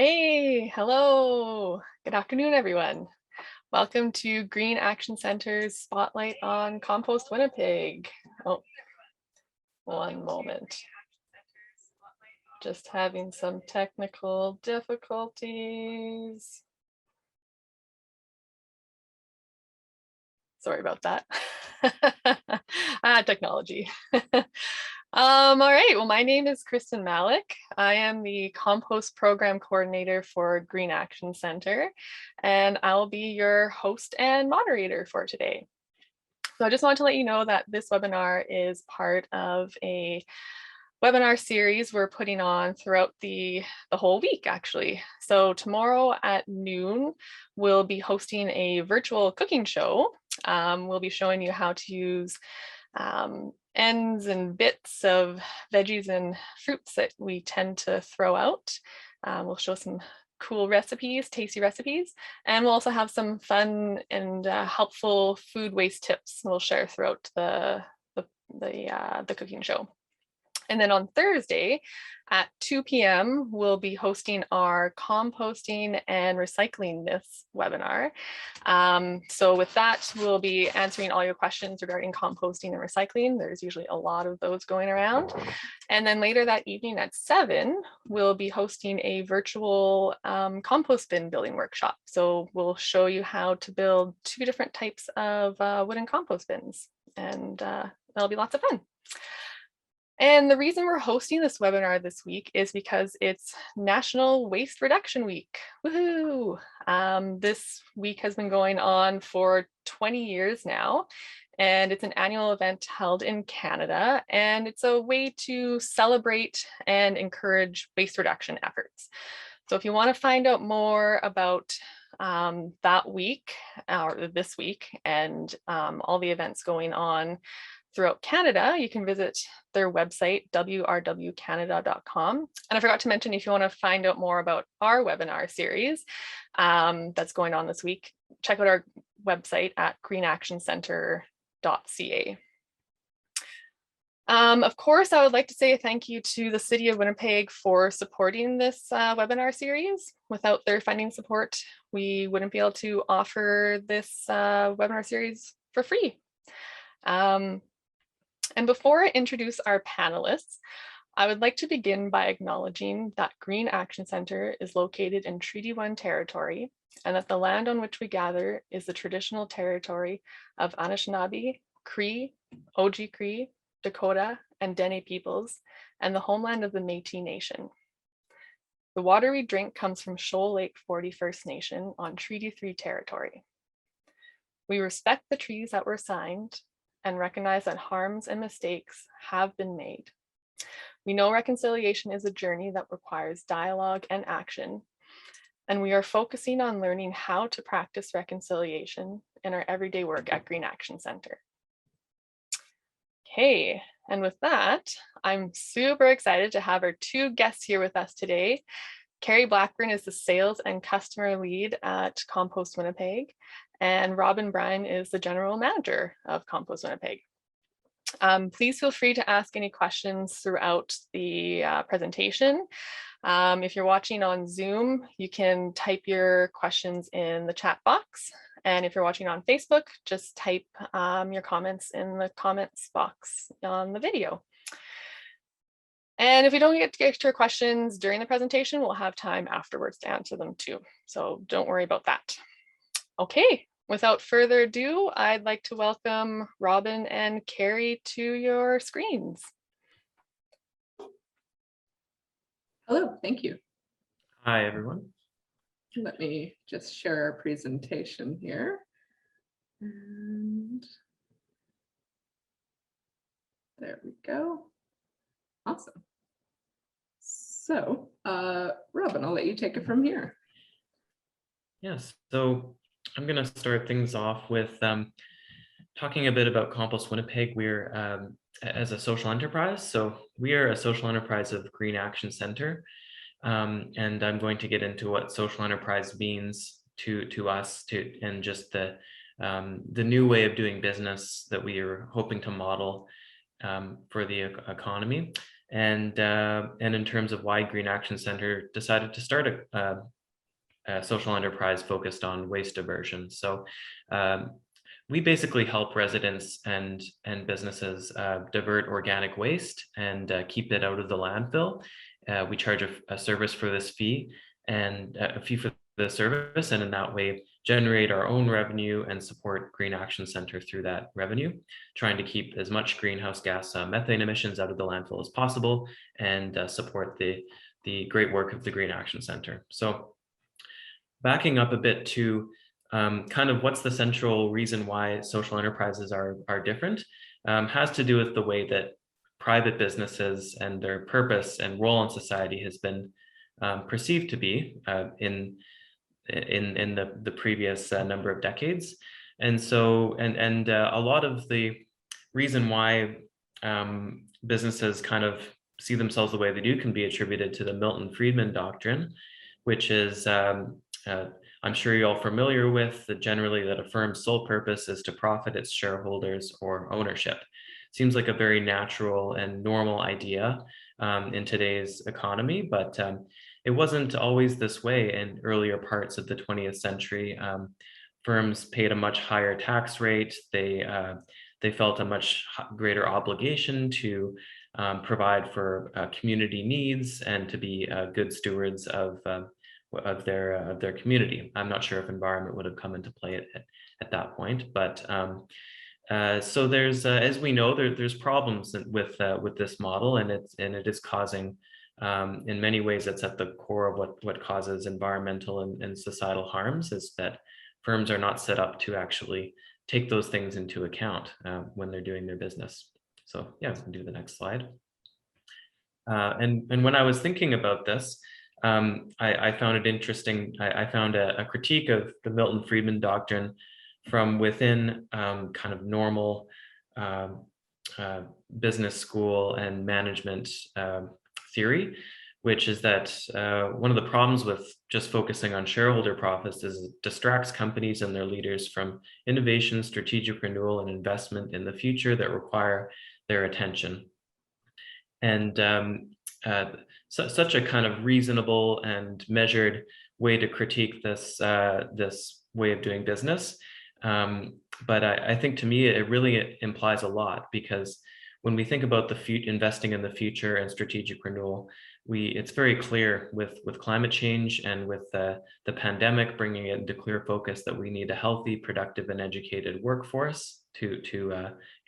Hey, hello. Good afternoon, everyone. Welcome to Green Action Center's Spotlight on Compost Winnipeg. Oh, one moment. Just having some technical difficulties. Sorry about that. Technology. All right, well, my name is Kristen Malik. I am the Compost Program Coordinator for Green Action Center, and I'll be your host and moderator for today. So I just wanted to let you know that this webinar is part of a webinar series we're putting on throughout the whole week, actually. So tomorrow at noon, we'll be hosting a virtual cooking show. We'll be showing you how to use ends and bits of veggies and fruits that we tend to throw out. We'll show some cool recipes, tasty recipes, and we'll also have some fun and helpful food waste tips we'll share throughout the cooking show. And then on Thursday at 2 p.m., we'll be hosting our composting and recycling myths webinar. So with that, we'll be answering all your questions regarding composting and recycling. There's usually a lot of those going around. And then later that evening at 7, we'll be hosting a virtual compost bin building workshop. So we'll show you how to build 2 different types of wooden compost bins, and that'll be lots of fun. And the reason we're hosting this webinar this week is because it's National Waste Reduction Week. Woohoo! This week has been going on for 20 years now, and it's an annual event held in Canada, and it's a way to celebrate and encourage waste reduction efforts. So if you want to find out more about that week, or this week, and all the events going on throughout Canada, you can visit their website, wrwcanada.com. And I forgot to mention, if you want to find out more about our webinar series that's going on this week, check out our website at greenactioncenter.ca. Of course, I would like to say thank you to the City of Winnipeg for supporting this webinar series. Without their funding support, we wouldn't be able to offer this webinar series for free. And before I introduce our panelists, I would like to begin by acknowledging that Green Action Center is located in Treaty 1 territory, and that the land on which we gather is the traditional territory of Anishinaabe, Cree, Oji-Cree, Dakota, and Dene peoples, and the homeland of the Métis Nation. The water we drink comes from Shoal Lake 40 First Nation on Treaty 3 territory. We respect the treaties that were signed and recognize that harms and mistakes have been made. We know reconciliation is a journey that requires dialogue and action, and we are focusing on learning how to practice reconciliation in our everyday work at Green Action Center. Okay, and with that, I'm super excited to have our 2 guests here with us today. Karrie Blackburn is the sales and customer lead at Compost Winnipeg, and Robyn Bryan is the general manager of Compost Winnipeg. Please feel free to ask any questions throughout the presentation. If you're watching on Zoom, you can type your questions in the chat box. And if you're watching on Facebook, just type your comments in the comments box on the video. And if we don't get to your questions during the presentation, we'll have time afterwards to answer them too. So don't worry about that. Okay, without further ado, I'd like to welcome Robyn and Karrie to your screens. Hello, thank you. Hi, everyone. Let me just share our presentation here. And there we go. Awesome. So, Robyn, I'll let you take it from here. Yes, so I'm going to start things off with talking a bit about Compost Winnipeg. We're as a social enterprise. So we are a social enterprise of Green Action Center. And I'm going to get into what social enterprise means to us, and just the new way of doing business that we are hoping to model for the economy. And in terms of why Green Action Center decided to start a social enterprise focused on waste diversion. So we basically help residents and businesses divert organic waste and keep it out of the landfill. We charge a service for this fee and a fee for the service, and in that way generate our own revenue and support Green Action Center through that revenue, trying to keep as much greenhouse gas methane emissions out of the landfill as possible and support the great work of the Green Action Center. So backing up a bit to kind of what's the central reason why social enterprises are different, has to do with the way that private businesses and their purpose and role in society has been perceived to be in the previous number of decades. And so, a lot of the reason why businesses kind of see themselves the way they do can be attributed to the Milton Friedman doctrine, which is, I'm sure you're all familiar with, generally that a firm's sole purpose is to profit its shareholders or ownership. Seems like a very natural and normal idea in today's economy, but it wasn't always this way in earlier parts of the 20th century. Firms paid a much higher tax rate. They felt a much greater obligation to provide for community needs and to be good stewards of their community. I'm not sure if environment would have come into play at that point, but so there's, as we know, there's problems with this model, and it is causing, in many ways, it's at the core of what causes environmental and societal harms, is that firms are not set up to actually take those things into account when they're doing their business. So yeah, we can do the next slide. And when I was thinking about this, I found it interesting. I found a critique of the Milton Friedman doctrine from within kind of normal business school and management theory, which is that one of the problems with just focusing on shareholder profits is it distracts companies and their leaders from innovation, strategic renewal, and investment in the future that require their attention. And such a kind of reasonable and measured way to critique this way of doing business. But I think, to me, it really implies a lot, because when we think about investing in the future and strategic renewal, it's very clear with climate change and with the pandemic bringing it into clear focus that we need a healthy, productive, and educated workforce to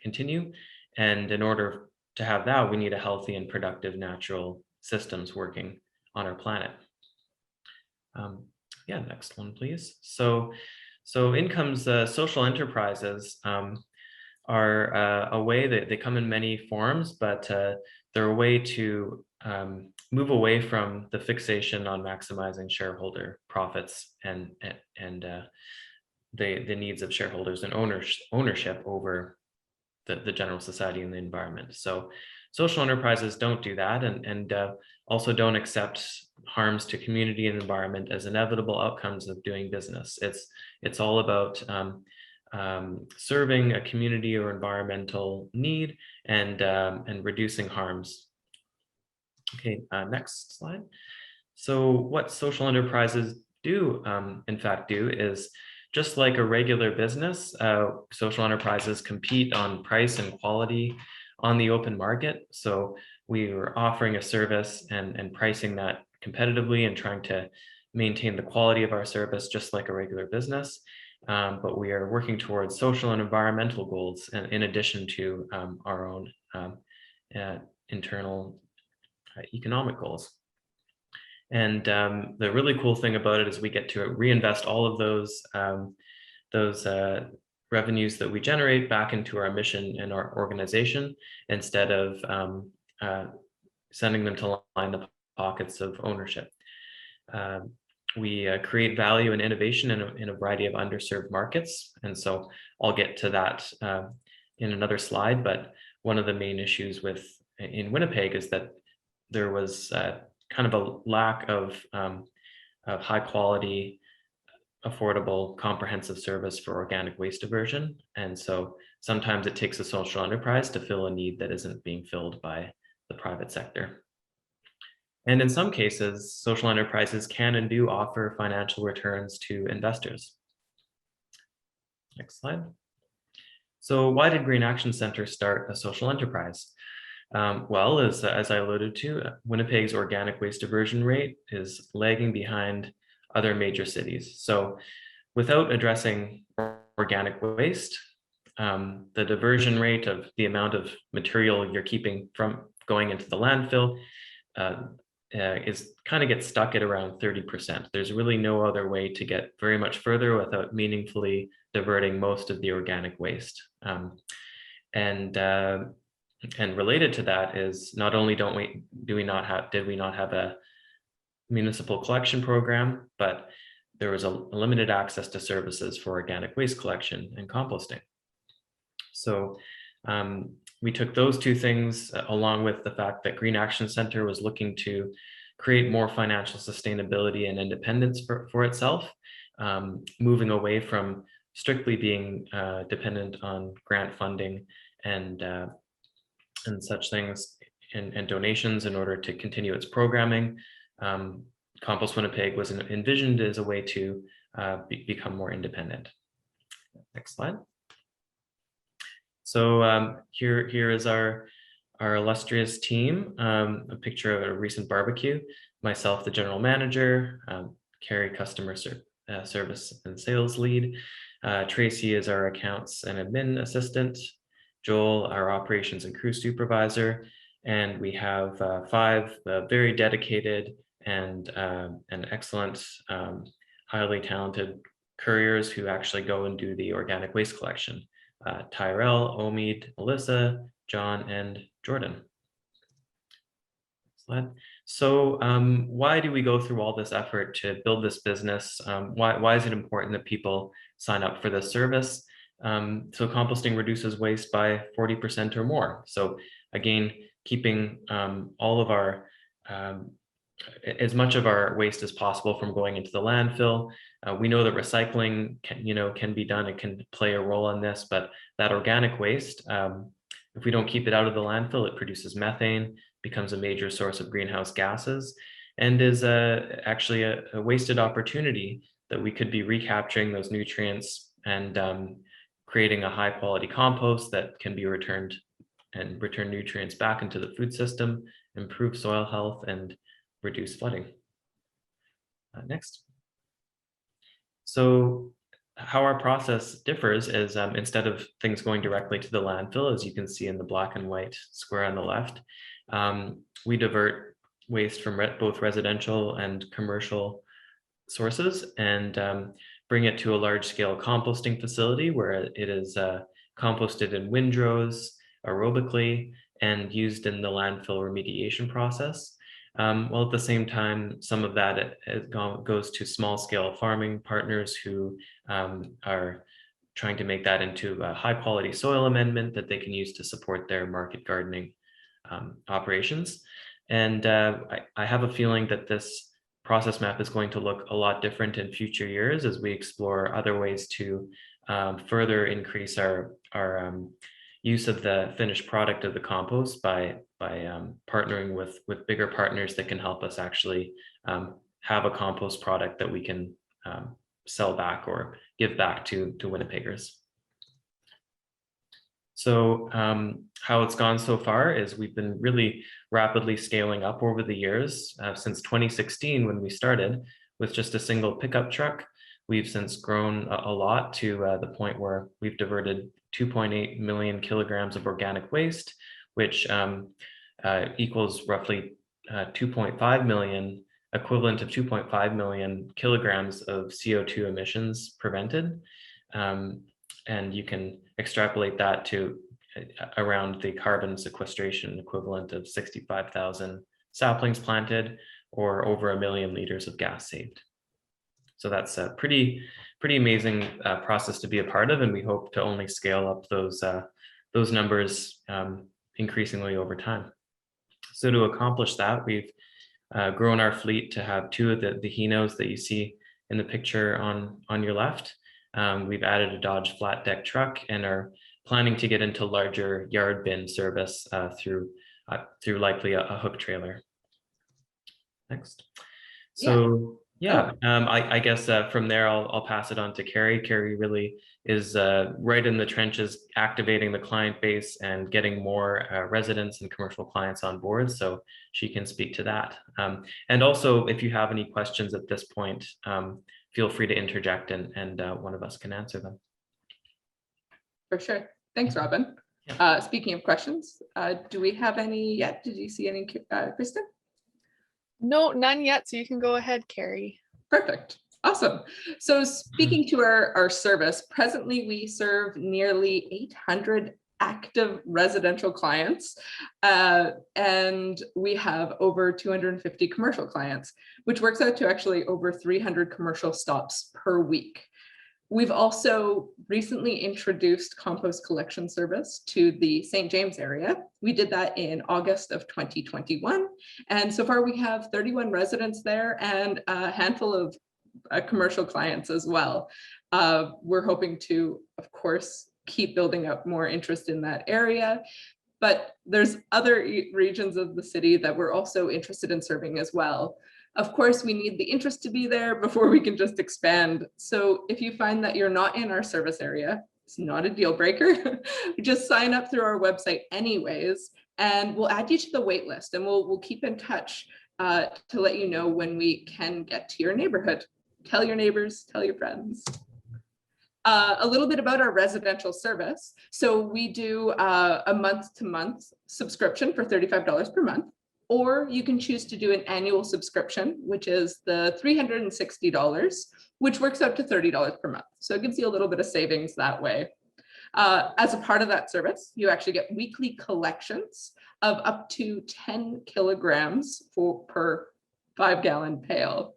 continue. And in order to have that, we need a healthy and productive natural systems working on our planet. Yeah, next one, please. So in comes social enterprises. Are a way that they come in many forms, but they're a way to move away from the fixation on maximizing shareholder profits and the needs of shareholders and ownership over the general society and the environment. So social enterprises don't do that, and also don't accept harms to community and environment as inevitable outcomes of doing business. It's all about serving a community or environmental need and reducing harms. Okay, next slide. So what social enterprises do, in fact, do is, just like a regular business, social enterprises compete on price and quality on the open market. So we are offering a service and pricing that competitively and trying to maintain the quality of our service just like a regular business. But we are working towards social and environmental goals in addition to our own internal economic goals. And the really cool thing about it is we get to reinvest all of those revenues that we generate back into our mission and our organization, instead of sending them to line the pockets of ownership. We create value and innovation in a variety of underserved markets. And so I'll get to that in another slide, but one of the main issues in Winnipeg is that there was kind of a lack of high quality, affordable, comprehensive service for organic waste diversion. And so sometimes it takes a social enterprise to fill a need that isn't being filled by the private sector. And in some cases, social enterprises can and do offer financial returns to investors. Next slide. So why did Green Action Centre start a social enterprise? Well, as I alluded to, Winnipeg's organic waste diversion rate is lagging behind other major cities. So without addressing organic waste, the diversion rate of the amount of material you're keeping from going into the landfill is kind of gets stuck at around 30%. There's really no other way to get very much further without meaningfully diverting most of the organic waste. And related to that is not only did we not have a municipal collection program, but there was a limited access to services for organic waste collection and composting. So we took those two things along with the fact that Green Action Centre was looking to create more financial sustainability and independence for itself, moving away from strictly being dependent on grant funding and such things and donations in order to continue its programming. Compost Winnipeg was envisioned as a way to become more independent. Next slide. So here is our illustrious team, a picture of a recent barbecue, myself, the general manager, Karrie, customer service and sales lead, Tracy is our accounts and admin assistant, Joel, our operations and crew supervisor, and we have 5 very dedicated and excellent, highly talented couriers who actually go and do the organic waste collection. Tyrell, Omid, Melissa, John, and Jordan. Slide. So why do we go through all this effort to build this business? Why is it important that people sign up for this service? So composting reduces waste by 40% or more. So again, keeping all of our as much of our waste as possible from going into the landfill. We know that recycling can be done. It can play a role in this, but that organic waste, if we don't keep it out of the landfill, it produces methane, becomes a major source of greenhouse gases, and is actually a wasted opportunity that we could be recapturing those nutrients and creating a high quality compost that can be returned and return nutrients back into the food system, improve soil health, and reduce flooding. Next. So how our process differs is instead of things going directly to the landfill, as you can see in the black and white square on the left, we divert waste from both residential and commercial sources and bring it to a large scale composting facility where it is composted in windrows aerobically and used in the landfill remediation process. While at the same time, some of that goes to small scale farming partners who are trying to make that into a high quality soil amendment that they can use to support their market gardening operations. And I have a feeling that this process map is going to look a lot different in future years as we explore other ways to further increase our use of the finished product of the compost by partnering with bigger partners that can help us actually have a compost product that we can sell back or give back to Winnipeggers. So how it's gone so far is we've been really rapidly scaling up over the years. Since 2016, when we started with just a single pickup truck, we've since grown a lot to the point where we've diverted 2.8 million kilograms of organic waste, which equals roughly 2.5 million, equivalent of 2.5 million kilograms of CO2 emissions prevented. And you can extrapolate that to around the carbon sequestration equivalent of 65,000 saplings planted or over 1 million liters of gas saved. So that's a pretty amazing process to be a part of, and we hope to only scale up those numbers increasingly over time. So to accomplish that, we've grown our fleet to have 2 of the Hinos that you see in the picture on your left. We've added a Dodge flat deck truck and are planning to get into larger yard bin service through through likely a hook trailer. Next. Yeah. So yeah, I guess from there I'll pass it on to Karrie. Karrie really is right in the trenches, activating the client base and getting more residents and commercial clients on board. So she can speak to that. And also, if you have any questions at this point, feel free to interject and one of us can answer them. For sure. Thanks, Robyn. Yeah. Speaking of questions, do we have any yet? Did you see any, Kristen? No, none yet. So you can go ahead, Karrie. Perfect. Awesome. So speaking to our service, presently we serve nearly 800 active residential clients, and we have over 250 commercial clients, which works out to actually over 300 commercial stops per week. We've also recently introduced compost collection service to the St. James area. We did that in August of 2021. And so far we have 31 residents there and a handful of commercial clients as well. We're hoping to, of course, keep building up more interest in that area. But there's other regions of the city that we're also interested in serving as well. Of course, we need the interest to be there before we can just expand. So if you find that you're not in our service area, it's not a deal breaker. Just sign up through our website anyways, and we'll add you to the wait list, and we'll keep in touch to let you know when we can get to your neighborhood. Tell your neighbors, tell your friends. A little bit about our residential service. So we do a month-to-month subscription for $35 per month. Or you can choose to do an annual subscription, which is the $360, which works out to $30 per month. So it gives you a little bit of savings that way. As a part of that service, you actually get weekly collections of up to 10 kilograms per 5-gallon pail.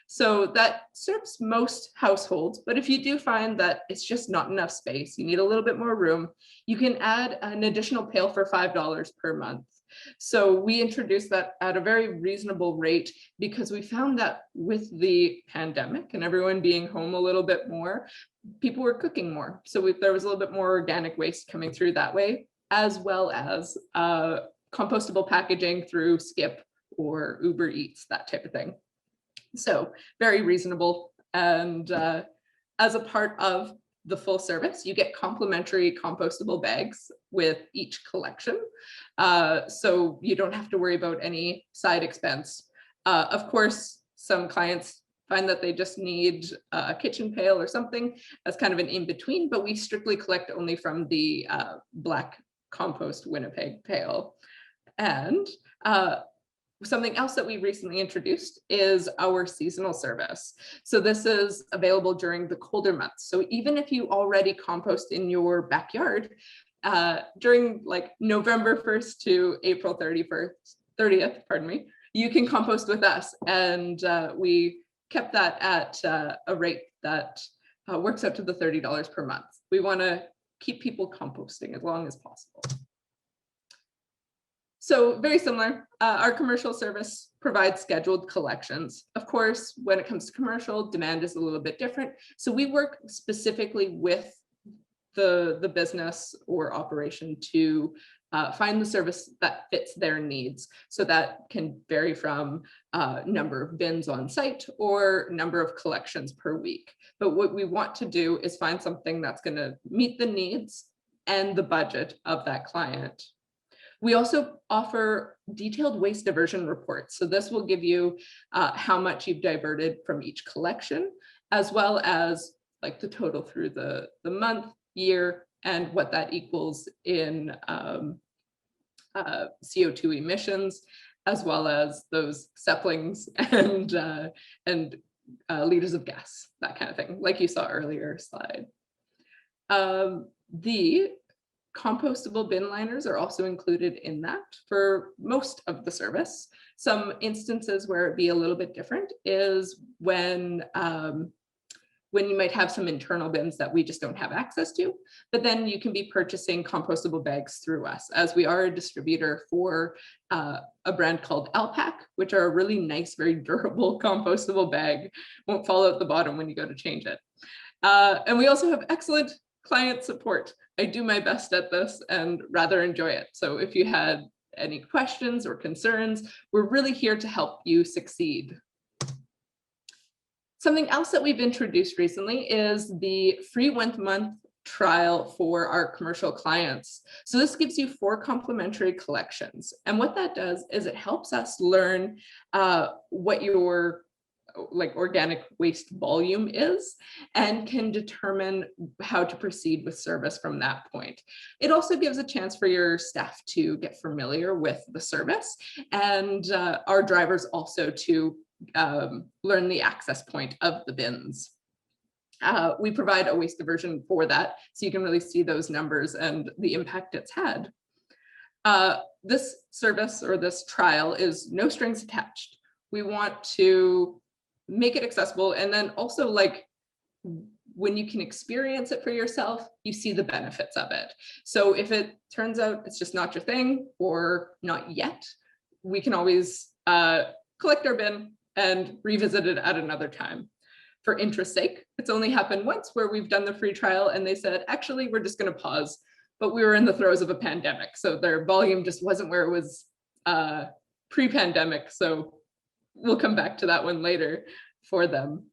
So that serves most households, but if you do find that it's just not enough space, you need a little bit more room, you can add an additional pail for $5 per month. So we introduced that at a very reasonable rate because we found that with the pandemic and everyone being home a little bit more, people were cooking more. So there was a little bit more organic waste coming through that way, as well as compostable packaging through Skip or Uber Eats, that type of thing. So very reasonable. And as a part of the full service, you get complimentary compostable bags with each collection. So you don't have to worry about any side expense. Of course, some clients find that they just need a kitchen pail or something as kind of an in-between, but we strictly collect only from the black Compost Winnipeg pail. And something else that we recently introduced is our seasonal service. So this is available during the colder months. So even if you already compost in your backyard, during like November 1st to April 30th, you can compost with us. And we kept that at a rate that works out to the $30 per month. We want to keep people composting as long as possible. So very similar, our commercial service provides scheduled collections. Of course, when it comes to commercial, demand is a little bit different. So we work specifically with the business or operation to find the service that fits their needs. So that can vary from number of bins on site or number of collections per week. But what we want to do is find something that's going to meet the needs and the budget of that client. We also offer detailed waste diversion reports. So this will give you how much you've diverted from each collection, as well as like the total through the month, year, and what that equals in CO2 emissions, as well as those sepplings and liters of gas, that kind of thing, like you saw earlier slide. The compostable bin liners are also included in that for most of the service. Some instances where it'd be a little bit different is when you might have some internal bins that we just don't have access to, but then you can be purchasing compostable bags through us, as we are a distributor for a brand called Alpac, which are a really nice, very durable compostable bag. Won't fall out the bottom when you go to change it. And we also have excellent client support. I do my best at this and rather enjoy it. So if you had any questions or concerns. We're really here to help you succeed. Something else that we've introduced recently is the free 1 month trial for our commercial clients. So this gives you 4 complimentary collections. And what that does is it helps us learn what your organic waste volume is and can determine how to proceed with service from that point. It also gives a chance for your staff to get familiar with the service and our drivers also to learn the access point of the bins. We provide a waste diversion for that, so you can really see those numbers and the impact it's had. This service or this trial is no strings attached. We want to make it accessible, and then also, like, when you can experience it for yourself, you see the benefits of it. So if it turns out it's just not your thing or not yet, we can always collect our bin and revisit it at another time. For interest's sake, it's only happened once where we've done the free trial and they said, actually, we're just going to pause, but we were in the throes of a pandemic, so their volume just wasn't where it was pre-pandemic. So we'll come back to that one later for them.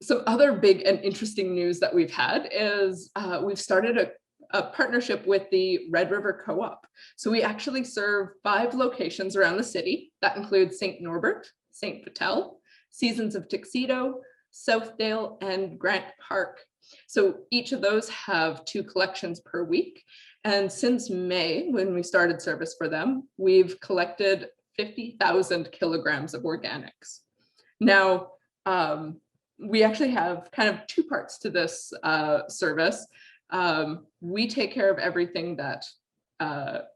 Some other big and interesting news that we've had is we've started a partnership with the Red River Co-op. So we actually serve 5 locations around the city. That includes St. Norbert, St. Vital, Seasons of Tuxedo, Southdale, and Grant Park. So each of those have 2 collections per week. And since May, when we started service for them, we've collected 50,000 kilograms of organics. Now, we actually have kind of 2 parts to this service. We take care of everything that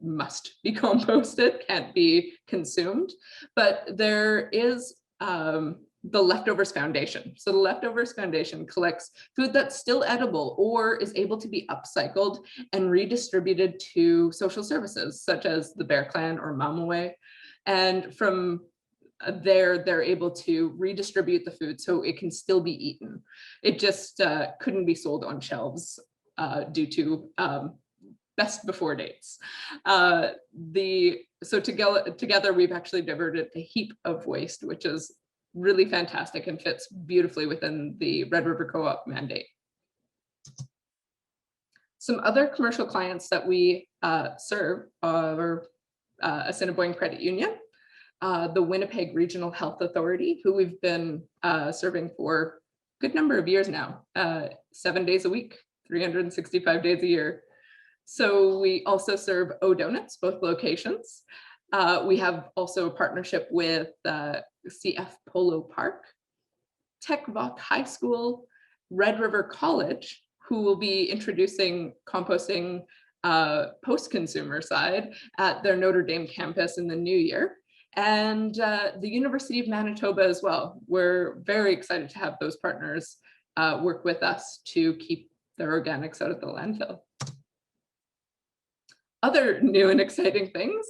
must be composted, can't be consumed, but there is the Leftovers Foundation. So the Leftovers Foundation collects food that's still edible or is able to be upcycled and redistributed to social services such as the Bear Clan or Mamaway. And from there, they're able to redistribute the food so it can still be eaten. It just couldn't be sold on shelves due to best before dates. So together we've actually diverted a heap of waste, which is really fantastic and fits beautifully within the Red River Co-op mandate. Some other commercial clients that we serve are Assiniboine Credit Union, the Winnipeg Regional Health Authority, who we've been serving for a good number of years now, 7 days a week, 365 days a year. So we also serve O'Donuts, both locations. We have also a partnership with CF Polo Park, TechVoc High School, Red River College, who will be introducing composting post-consumer side at their Notre Dame campus in the new year, and the University of Manitoba as well. We're very excited to have those partners work with us to keep their organics out of the landfill. Other new and exciting things,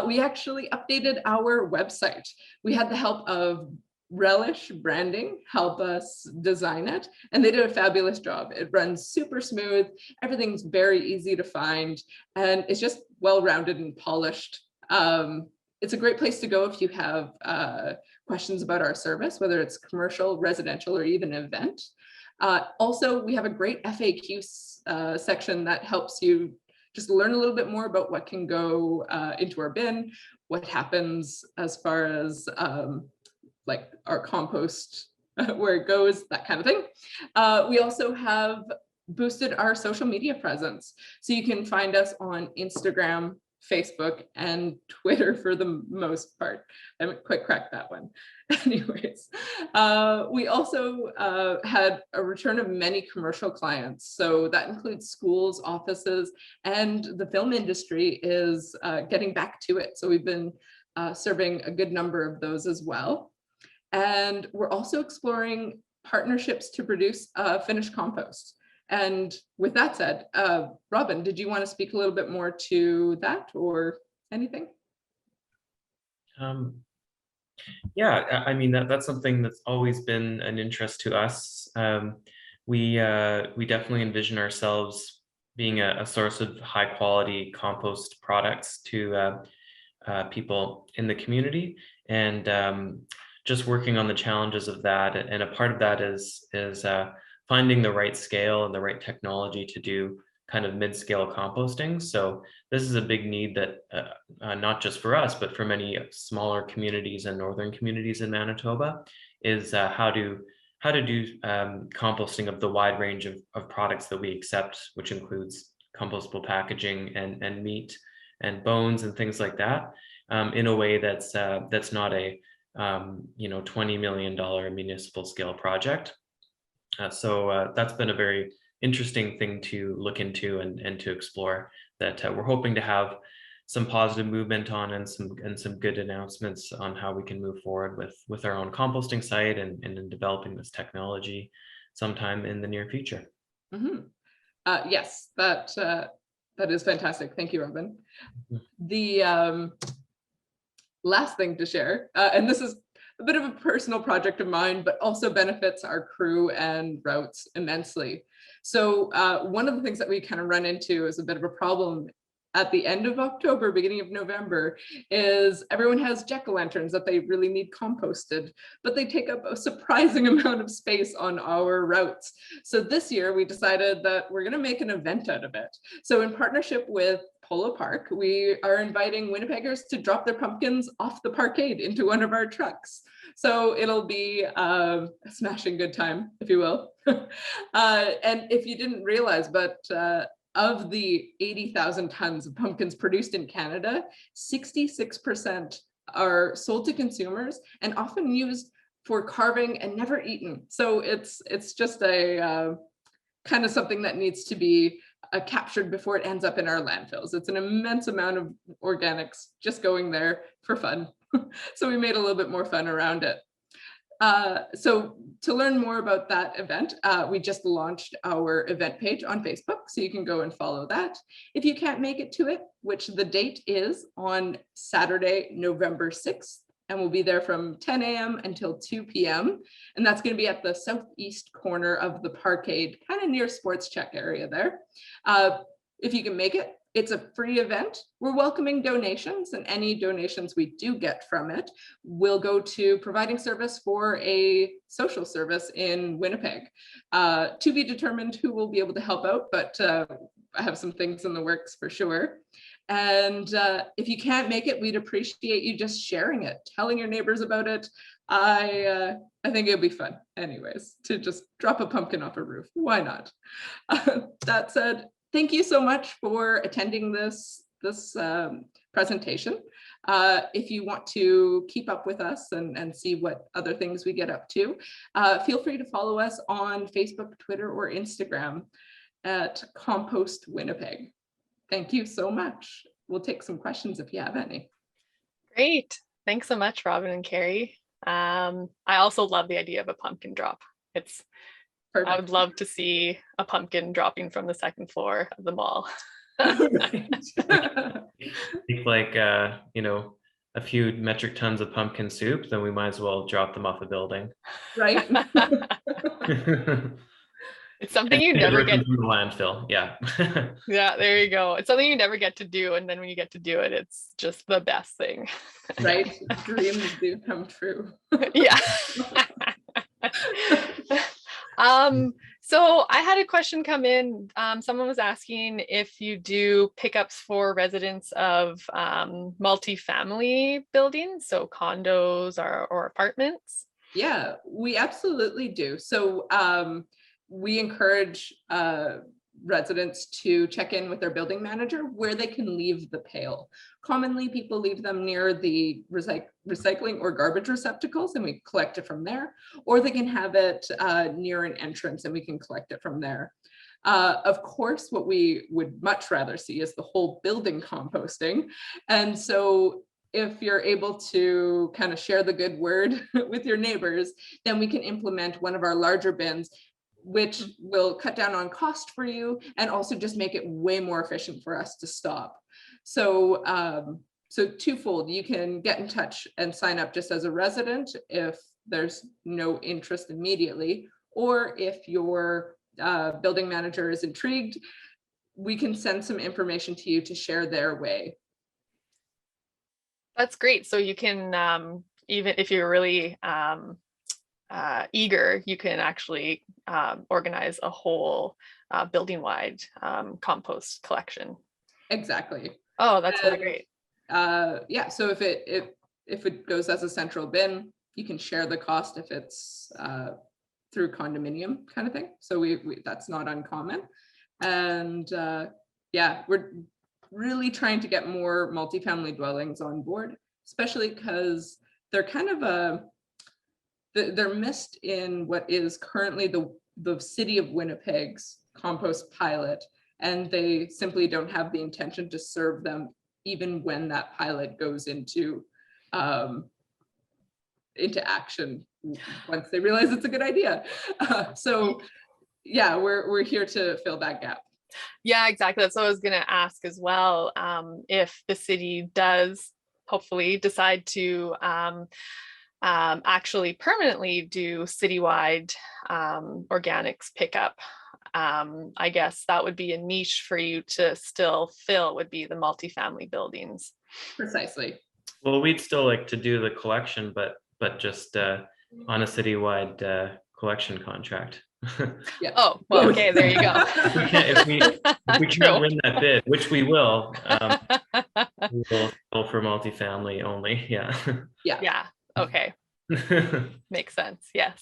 we actually updated our website. We had the help of Relish Branding help us design it, and they did a fabulous job. It runs super smooth, everything's very easy to find, and it's just well-rounded and polished. It's a great place to go if you have questions about our service, whether it's commercial, residential, or even event. Also, we have a great FAQ section that helps you just learn a little bit more about what can go into our bin, what happens as far as like our compost, where it goes, that kind of thing. We also have boosted our social media presence. So you can find us on Instagram, Facebook, and Twitter for the most part. I haven't quite cracked that one. Anyways, we also had a return of many commercial clients. So that includes schools, offices, and the film industry is getting back to it. So we've been serving a good number of those as well. And we're also exploring partnerships to produce finished compost. And with that said, Robyn, did you want to speak a little bit more to that or anything? Yeah, I mean, that's something that's always been an interest to us. We definitely envision ourselves being a source of high quality compost products to people in the community, and just working on the challenges of that. And a part of that is finding the right scale and the right technology to do kind of mid-scale composting. So this is a big need that not just for us, but for many smaller communities and northern communities in Manitoba, is how to do composting of the wide range of products that we accept, which includes compostable packaging and meat and bones and things like that, in a way that's not a $20 million municipal scale project. So that's been a very interesting thing to look into and to explore, that we're hoping to have some positive movement on, and some good announcements on how we can move forward with our own composting site and in developing this technology sometime in the near future. Mm-hmm. Yes, that is fantastic. Thank you, Robyn. The last thing to share, and this is a bit of a personal project of mine, but also benefits our crew and routes immensely. So one of the things that we kind of run into is a bit of a problem at the end of October, beginning of November, is everyone has jack-o'-lanterns that they really need composted, but they take up a surprising amount of space on our routes. So this year we decided that we're going to make an event out of it. So in partnership with Polo Park, we are inviting Winnipeggers to drop their pumpkins off the parkade into one of our trucks. So it'll be a smashing good time, if you will. And if you didn't realize, but of the 80,000 tons of pumpkins produced in Canada, 66% are sold to consumers and often used for carving and never eaten. So it's just a kind of something that needs to be captured before it ends up in our landfills. It's an immense amount of organics just going there for fun. So we made a little bit more fun around it. So to learn more about that event, we just launched our event page on Facebook, so you can go and follow that. If you can't make it to it, which the date is on Saturday, November 6th, and we'll be there from 10 a.m. until 2 p.m. And that's going to be at the southeast corner of the parkade, kind of near Sports Check area there. If you can make it, it's a free event. We're welcoming donations, and any donations we do get from it will go to providing service for a social service in Winnipeg. To be determined who will be able to help out, but I have some things in the works for sure. And if you can't make it, we'd appreciate you just sharing it, telling your neighbors about it. I think it'll be fun anyways, to just drop a pumpkin off a roof. Why not? That said, thank you so much for attending this presentation. If you want to keep up with us and see what other things we get up to, feel free to follow us on Facebook, Twitter, or Instagram at Compost Winnipeg. Thank you so much. We'll take some questions if you have any. Great. Thanks so much, Robyn and Karrie. I also love the idea of a pumpkin drop. It's perfect. I would love to see a pumpkin dropping from the second floor of the mall. Like a few metric tons of pumpkin soup, then we might as well drop them off a building. Right. It's something you never get to the landfill. Yeah. Yeah, there you go. It's something you never get to do, and then when you get to do it, it's just the best thing. Right. Dreams do come true. Yeah. So I had a question come in. Someone was asking if you do pickups for residents of multifamily buildings, so condos or apartments. Yeah, we absolutely do. So we encourage residents to check in with their building manager where they can leave the pail. Commonly, people leave them near the recycling or garbage receptacles, and we collect it from there, or they can have it near an entrance and we can collect it from there. Of course, what we would much rather see is the whole building composting. And so if you're able to kind of share the good word with your neighbors, then we can implement one of our larger bins, which will cut down on cost for you and also just make it way more efficient for us to stop. So, so twofold, you can get in touch and sign up just as a resident if there's no interest immediately, or if your building manager is intrigued, we can send some information to you to share their way. That's great. So you can, even if you're really eager, you can actually organize a whole building-wide compost collection. Exactly. Oh, that's really great. Yeah, so if it goes as a central bin, you can share the cost if it's through condominium kind of thing. So we that's not uncommon. And yeah, we're really trying to get more multifamily dwellings on board, especially because they're kind of they're missed in what is currently the City of Winnipeg's compost pilot, and they simply don't have the intention to serve them even when that pilot goes into action once they realize it's a good idea. So yeah, we're here to fill that gap. Yeah, exactly. That's what I was going to ask as well. If the city does hopefully decide to actually permanently do citywide organics pickup, I guess that would be a niche for you to still fill, would be the multifamily buildings. Precisely. Well, we'd still like to do the collection, but just on a citywide collection contract. Yeah. Oh, well, okay, there you go. If we can't win that bid, which we will go for multifamily only. Yeah. Yeah. Okay. Makes sense. Yes.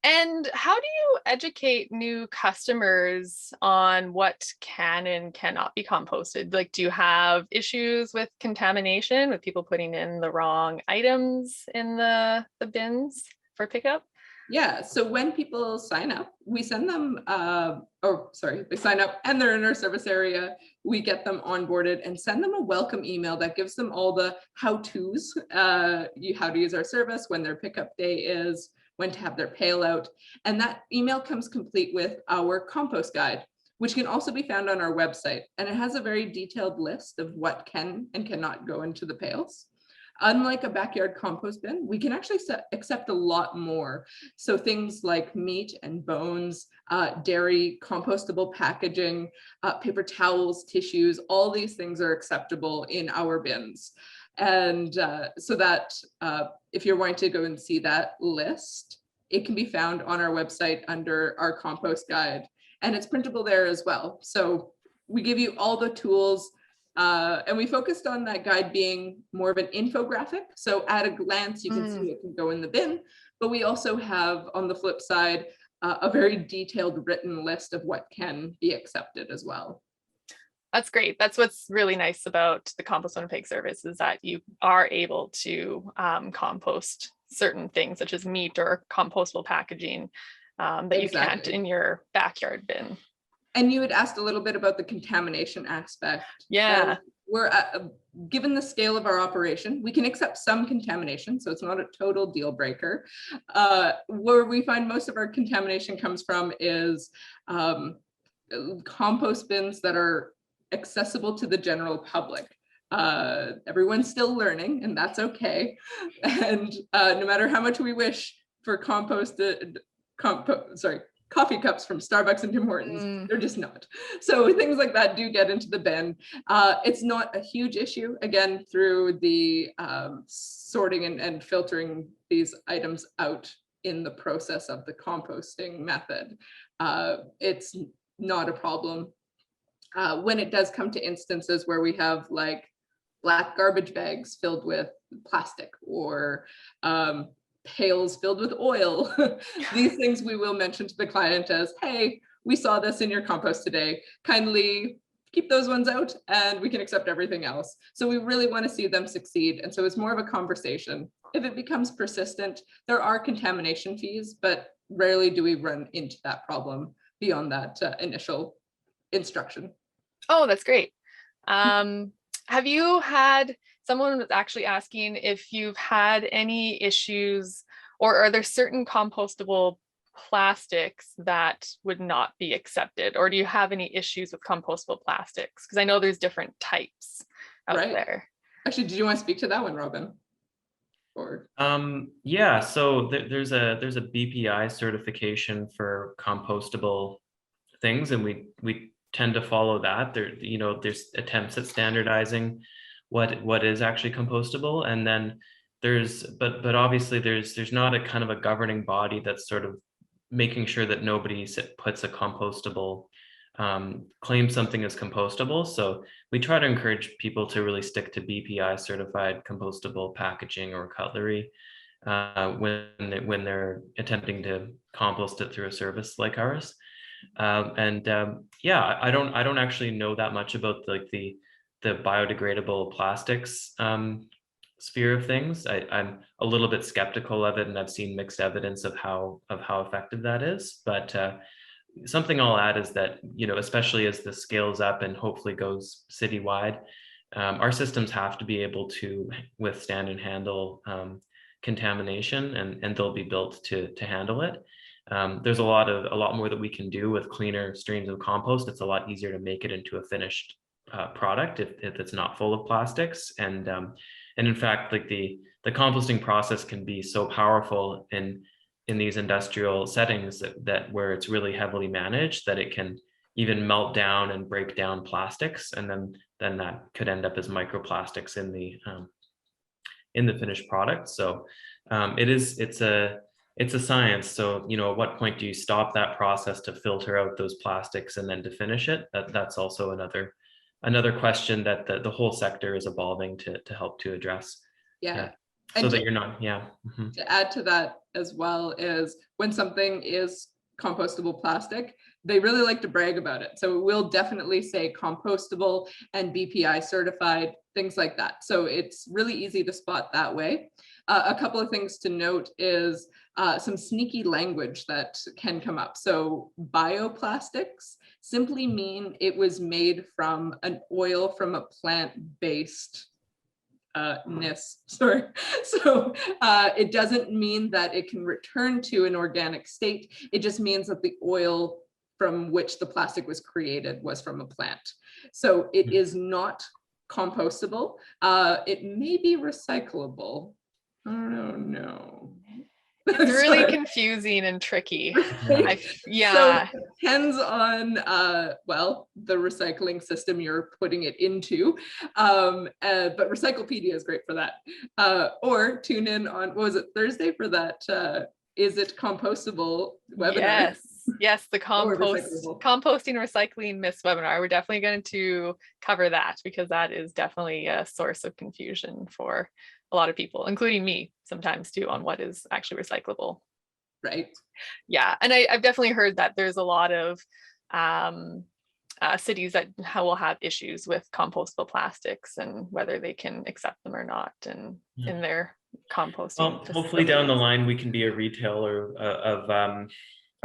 And how do you educate new customers on what can and cannot be composted? Like, do you have issues with contamination, with people putting in the wrong items in the bins for pickup? Yeah, so when people sign up, we send them, they sign up and they're in our service area. We get them onboarded and send them a welcome email that gives them all the how-tos, how to use our service, when their pickup day is, when to have their pail out. And that email comes complete with our compost guide, which can also be found on our website. And it has a very detailed list of what can and cannot go into the pails. Unlike a backyard compost bin, we can actually accept a lot more. So things like meat and bones, dairy, compostable packaging, paper towels, tissues, all these things are acceptable in our bins. And so that if you're wanting to go and see that list, it can be found on our website under our compost guide, and it's printable there as well. So we give you all the tools. And we focused on that guide being more of an infographic. So at a glance, you can see it can go in the bin, but we also have on the flip side, a very detailed written list of what can be accepted as well. That's great. That's what's really nice about the Compost Winnipeg service, is that you are able to compost certain things such as meat or compostable packaging that you can't in your backyard bin. And you had asked a little bit about the contamination aspect. Yeah. We're given the scale of our operation, we can accept some contamination, so it's not a total deal breaker. Where we find most of our contamination comes from is compost bins that are accessible to the general public. Everyone's still learning, and that's okay. And no matter how much we wish for coffee cups from Starbucks and Tim Hortons, they're just not. So things like that do get into the bin. It's not a huge issue, again, through the sorting and filtering these items out in the process of the composting method. It's not a problem. When it does come to instances where we have like black garbage bags filled with plastic, or pails filled with oil, these things we will mention to the client as, hey, we saw this in your compost today, kindly keep those ones out and we can accept everything else. So we really want to see them succeed. And so it's more of a conversation. If it becomes persistent, there are contamination fees, but rarely do we run into that problem beyond that initial instruction. Oh, that's great. Have you had, someone was actually asking if you've had any issues, or are there certain compostable plastics that would not be accepted, or do you have any issues with compostable plastics? Because I know there's different types out there. Actually, did you want to speak to that one, Robyn? Or yeah, so there's a BPI certification for compostable things, and we tend to follow that. There's attempts at standardizing what is actually compostable, and then but obviously there's not a kind of a governing body that's sort of making sure that nobody puts a compostable claim something as compostable. So we try to encourage people to really stick to BPI certified compostable packaging or cutlery when they're attempting to compost it through a service like ours. Yeah, I don't actually know that much about like the biodegradable plastics sphere of things. I'm a little bit skeptical of it, and I've seen mixed evidence of how effective that is. But something I'll add is that, especially as this scales up and hopefully goes citywide, our systems have to be able to withstand and handle contamination, and they'll be built to handle it. There's a lot more that we can do with cleaner streams of compost. It's a lot easier to make it into a finished product if it's not full of plastics. And in fact, like the composting process can be so powerful in these industrial settings that where it's really heavily managed, that it can even melt down and break down plastics, and then that could end up as microplastics in the finished product. So it's a science. So, at what point do you stop that process to filter out those plastics and then to finish it? That's also another question that the whole sector is evolving to help to address. Yeah. So that you're not, To add to that as well is when something is compostable plastic, they really like to brag about it. So we'll definitely say compostable and BPI certified, things like that. So it's really easy to spot that way. A couple of things to note is some sneaky language that can come up. So bioplastics simply mean it was made from an oil from a plant-based So it doesn't mean that it can return to an organic state. It just means that the oil from which the plastic was created was from a plant. So it is not compostable. It may be recyclable. I don't know. It's really confusing and tricky. Yeah. So it depends on the recycling system you're putting it into. But Recyclopedia is great for that. Or tune in on, what was it, Thursday for that Is It Compostable webinar? Yes, the composting recycling myths webinar. We're definitely going to cover that, because that is definitely a source of confusion for a lot of people, including me sometimes too, on what is actually recyclable. Right. Yeah, and I've definitely heard that there's a lot of cities that will have issues with compostable plastics and whether they can accept them or not, and in their composting. Well, hopefully down the line we can be a retailer of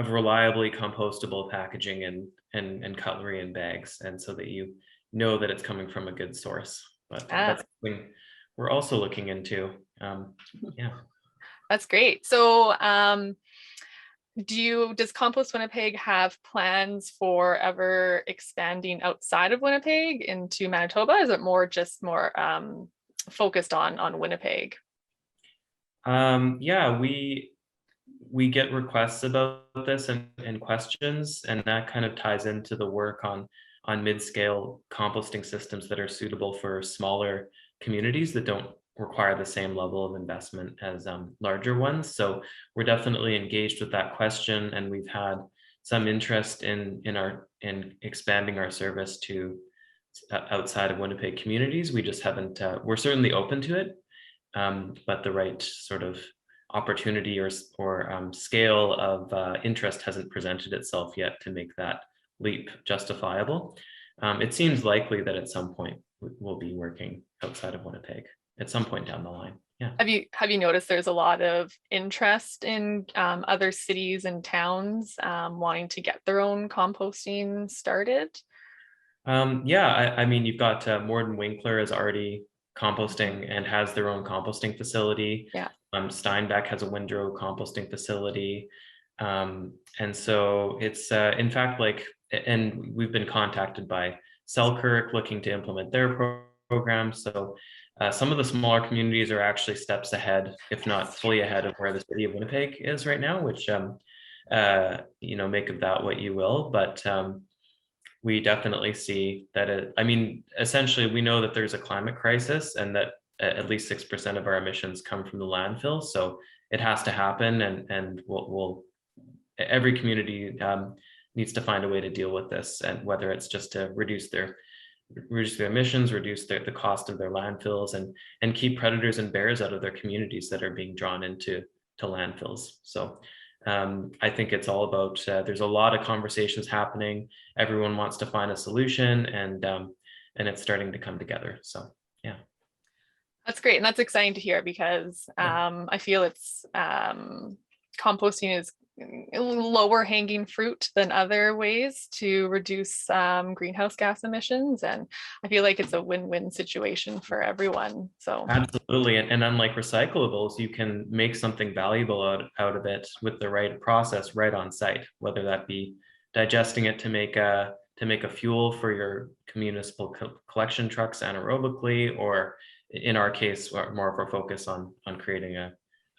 reliably compostable packaging and cutlery and bags, and so that you know that it's coming from a good source. But that's something we're also looking into. That's great. So does Compost Winnipeg have plans for ever expanding outside of Winnipeg into Manitoba? Is it more focused on Winnipeg? We get requests about this and questions, and that kind of ties into the work on mid-scale composting systems that are suitable for smaller communities that don't require the same level of investment as larger ones. So we're definitely engaged with that question, and we've had some interest in expanding our service to outside of Winnipeg communities. We just haven't. We're certainly open to it, but the right sort of opportunity or scale of interest hasn't presented itself yet to make that leap justifiable. It seems likely that at some point we'll be working outside of Winnipeg at some point down the line. Yeah. Have you noticed there's a lot of interest in other cities and towns wanting to get their own composting started? I mean, you've got Morden Winkler is already composting and has their own composting facility. Yeah. Steinbeck has a windrow composting facility. And so it's in fact, and we've been contacted by Selkirk looking to implement their program. So some of the smaller communities are actually steps ahead, if not fully ahead of where the City of Winnipeg is right now, which make of that what you will. But we definitely see that essentially we know that there's a climate crisis and that at least 6% of our emissions come from the landfill. So it has to happen, and every community needs to find a way to deal with this, and whether it's just to reduce their emissions, reduce the cost of their landfills, and keep predators and bears out of their communities that are being drawn into landfills. So I think it's all about, there's a lot of conversations happening. Everyone wants to find a solution, and it's starting to come together. So yeah. That's great. And that's exciting to hear, because I feel it's composting is lower hanging fruit than other ways to reduce greenhouse gas emissions. And I feel like it's a win-win situation for everyone. So absolutely. And unlike recyclables, you can make something valuable out of it with the right process right on site, whether that be digesting it to make a fuel for your municipal collection trucks anaerobically, or in our case, more of our focus on creating a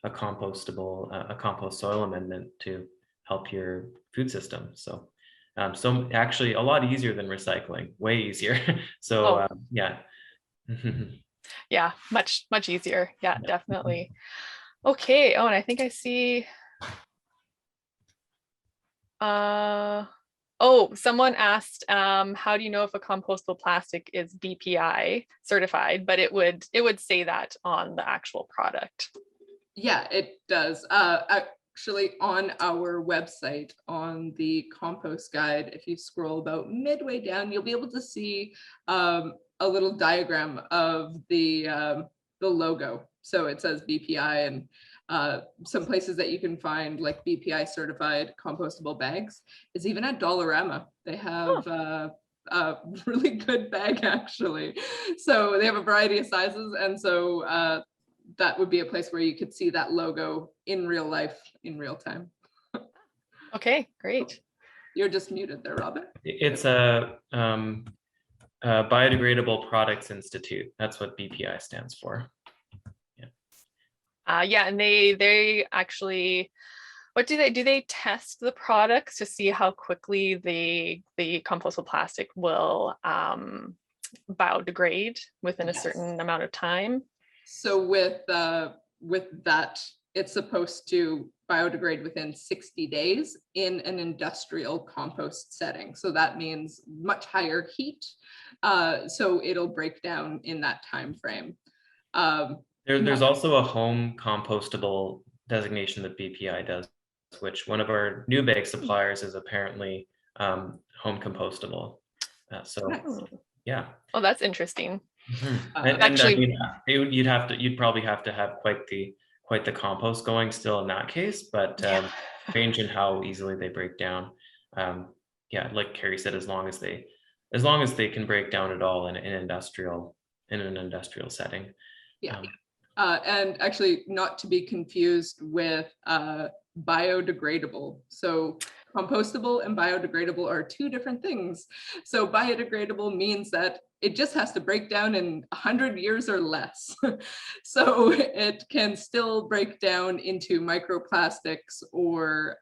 compost soil amendment to help your food system. So actually a lot easier than recycling, way easier. So yeah. Yeah, much easier. Yeah, definitely. Okay. Oh, and I think I see someone asked, how do you know if a compostable plastic is BPI certified? But it would say that on the actual product. Yeah, it does. Actually, on our website, on the compost guide, if you scroll about midway down, you'll be able to see a little diagram of the logo. So it says BPI, and some places that you can find like BPI certified compostable bags is even at Dollarama. They have a really good bag, actually. So they have a variety of sizes, and so that would be a place where you could see that logo in real life, in real time. Okay, great. You're just muted there, Robyn. It's a Biodegradable Products Institute. That's what BPI stands for. Yeah, and they actually, what do they test the products to see how quickly the compostable plastic will biodegrade within a certain amount of time? So with that, it's supposed to biodegrade within 60 days in an industrial compost setting. So that means much higher heat. So it'll break down in that time frame. There's also a home compostable designation that BPI does, which one of our new bag suppliers is apparently home compostable. So nice. Yeah. Oh, that's interesting. And actually, I mean, you'd probably have to have quite the compost going still in that case, but range in how easily they break down. Yeah, like Karrie said, as long as they can break down at all in an industrial setting. Yeah. And actually, not to be confused with biodegradable. So compostable and biodegradable are two different things. So biodegradable means that it just has to break down in 100 years or less. So it can still break down into microplastics, or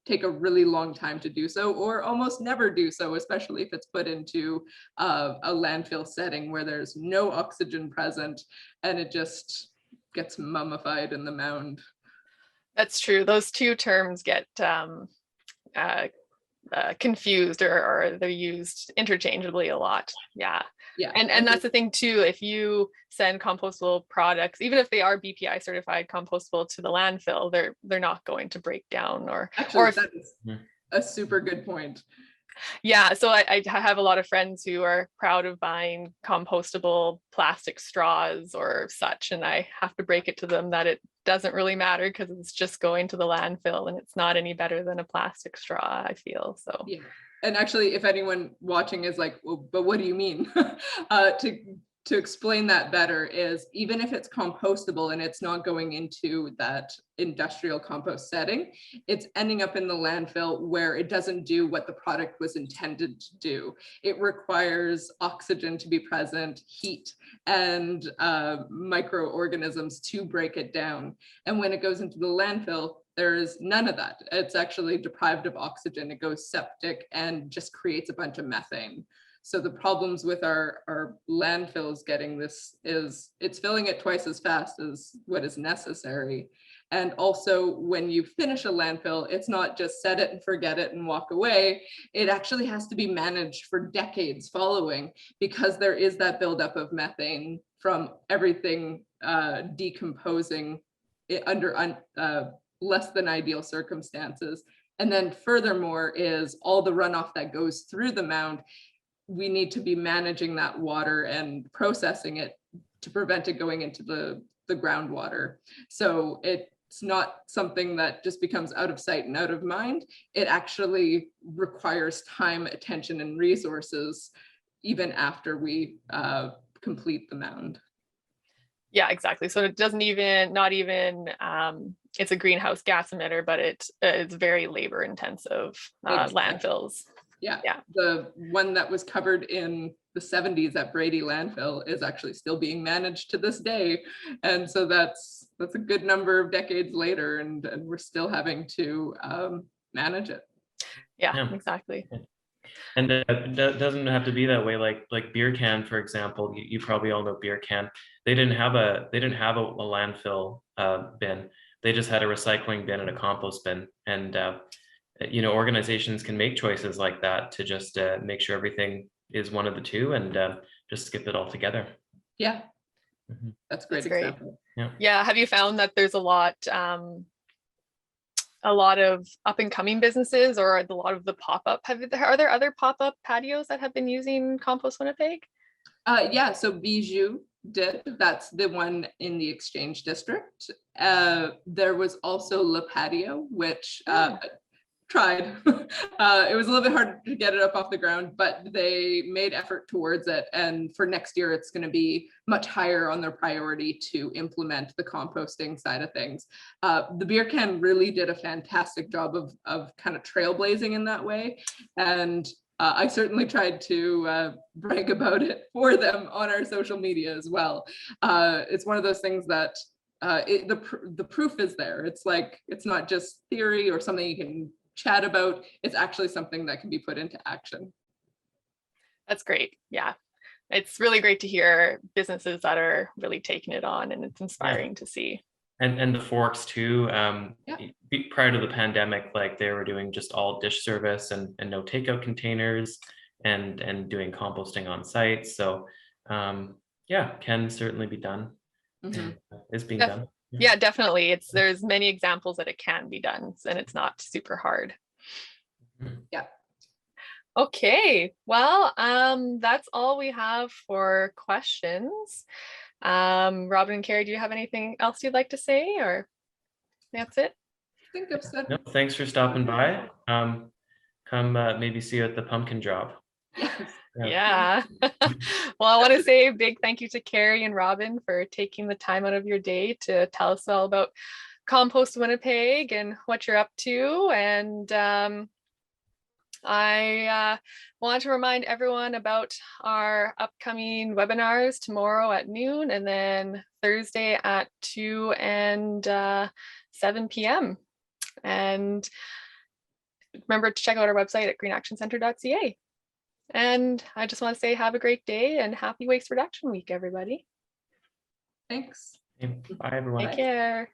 take a really long time to do so, or almost never do so, especially if it's put into a landfill setting where there's no oxygen present and it just gets mummified in the mound. That's true. Those two terms get confused, or they're used interchangeably a lot. Yeah. And that's the thing too, if you send compostable products, even if they are BPI certified compostable, to the landfill, they're not going to break down, Actually, that is a super good point. Yeah, so I have a lot of friends who are proud of buying compostable plastic straws or such, and I have to break it to them that it doesn't really matter, because it's just going to the landfill and it's not any better than a plastic straw, I feel. So yeah. And actually, if anyone watching is like, well, but what do you mean? To explain that better is, even if it's compostable and it's not going into that industrial compost setting, it's ending up in the landfill where it doesn't do what the product was intended to do. It requires oxygen to be present, heat, and microorganisms to break it down. And when it goes into the landfill, There's none of that. It's actually deprived of oxygen. It goes septic and just creates a bunch of methane. So the problems with our landfills getting this is it's filling it twice as fast as what is necessary. And also when you finish a landfill, it's not just set it and forget it and walk away. It actually has to be managed for decades following, because there is that buildup of methane from everything decomposing under less than ideal circumstances. And then furthermore is all the runoff that goes through the mound. We need to be managing that water and processing it to prevent it going into the groundwater. So it's not something that just becomes out of sight and out of mind. It actually requires time, attention, and resources even after we complete the mound. Yeah, exactly. So it doesn't even, not even, it's a greenhouse gas emitter, but it's very labor intensive landfills. Yeah. The one that was covered in the 70s at Brady landfill is actually still being managed to this day. And so that's a good number of decades later, and we're still having to manage it. Yeah, exactly. And it doesn't have to be that way. Like Beer Can, for example, you probably all know Beer Can. They didn't have a landfill bin. They just had a recycling bin and a compost bin. And you know, organizations can make choices like that to just make sure everything is one of the two, and just skip it all together. Yeah, that's a great example. Yeah. Have you found that there's a lot of up and coming businesses, or a lot of the pop-up? Are there other pop-up patios that have been using Compost Winnipeg? Yeah, so Bijou did. That's the one in the Exchange District. There was also Le Patio, which tried. It was a little bit hard to get it up off the ground, but they made effort towards it. And for next year, it's going to be much higher on their priority to implement the composting side of things. The Beer Can really did a fantastic job of kind of trailblazing in that way. And I certainly tried to brag about it for them on our social media as well. It's one of those things that the proof is there. It's like, it's not just theory or something you can chat about. It's actually something that can be put into action. That's great. Yeah, it's really great to hear businesses that are really taking it on, and it's inspiring to see. And the Forks too. Prior to the pandemic, like they were doing just all dish service and no takeout containers, and doing composting on site. So yeah, can certainly be done. Is being done. Yeah, definitely. There's many examples that it can be done, and it's not super hard. Yeah. Okay, well, that's all we have for questions. Robyn and Karrie, do you have anything else you'd like to say, or that's it? I think I've said. No, thanks for stopping by. Come maybe see you at the pumpkin drop. Yeah. Well, I want to say a big thank you to Karrie and Robyn for taking the time out of your day to tell us all about Compost Winnipeg and what you're up to. And I want to remind everyone about our upcoming webinars tomorrow at noon, and then Thursday at 2 and 7 p.m. And remember to check out our website at greenactioncentre.ca. And I just want to say have a great day and happy Waste Reduction Week, everybody. Thanks. Bye, everyone. Take care.